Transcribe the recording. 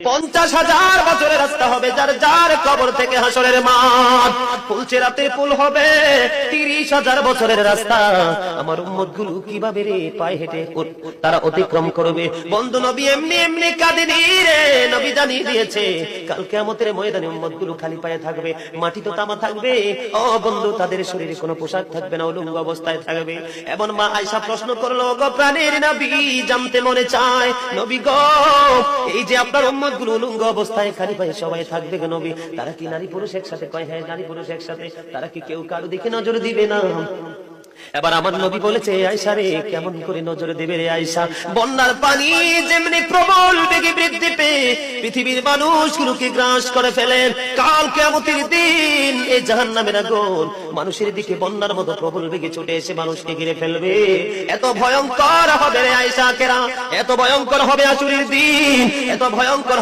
50,000 বছরের রাস্তা হবে যার যার কবর থেকে হাসরের মাঠ। ফুলচেরাতে পুল হবে 30,000 বছরের রাস্তা। আমার উম্মতগুলো কিভাবে রে পায়ে হেঁটে তারা অতিক্রম করবে? বন্ধু নবী এমনি এমনি কাঁদেনি রে, নবী জানিয়ে দিয়েছে কাল কিয়ামতের ময়দানে উম্মতগুলো খালি পায়ে থাকবে, মাটি তো তামা থাকবে। ও বন্ধু, তাদের শরীরে কোনো পোশাক থাকবে না, উলঙ্গ অবস্থায় থাকবে। এমন মা আয়েশা প্রশ্ন করলো, গো প্রাণের নবী, জানতে মনে চায় নবী গো, এই যে আপনার উম্মতগুলো উলঙ্গ অবস্থায় খালি পায়ে সবাই থাকবে গো নবী, তারা কি নারী পুরুষ একসাথে? কয় হ্যাঁ, নারী পুরুষ একসাথে। তারা কি কেউ কারো দিকে নজর দিবে না? এবার আমার নবী বলেছে, আয়েশা রে, কেমন করে নজর দেবে রে আয়েশা? বন্যার পানি যেমনি প্রবল বেগে বৃদ্ধি পেয়ে পৃথিবীর মানুষগুলোকে গ্রাস করে ফেলেন, কাল কিয়ামতের দিন এই জাহান্নামের আগুন মানুষের দিকে বন্যার মতো প্রবল বেগে ছুটে এসে মানুষকে ঘিরে ফেলবে। এত ভয়ঙ্কর হবে রে আয়েশা কেরা, এত ভয়ঙ্কর হবে আসরের দিন, এত ভয়ঙ্কর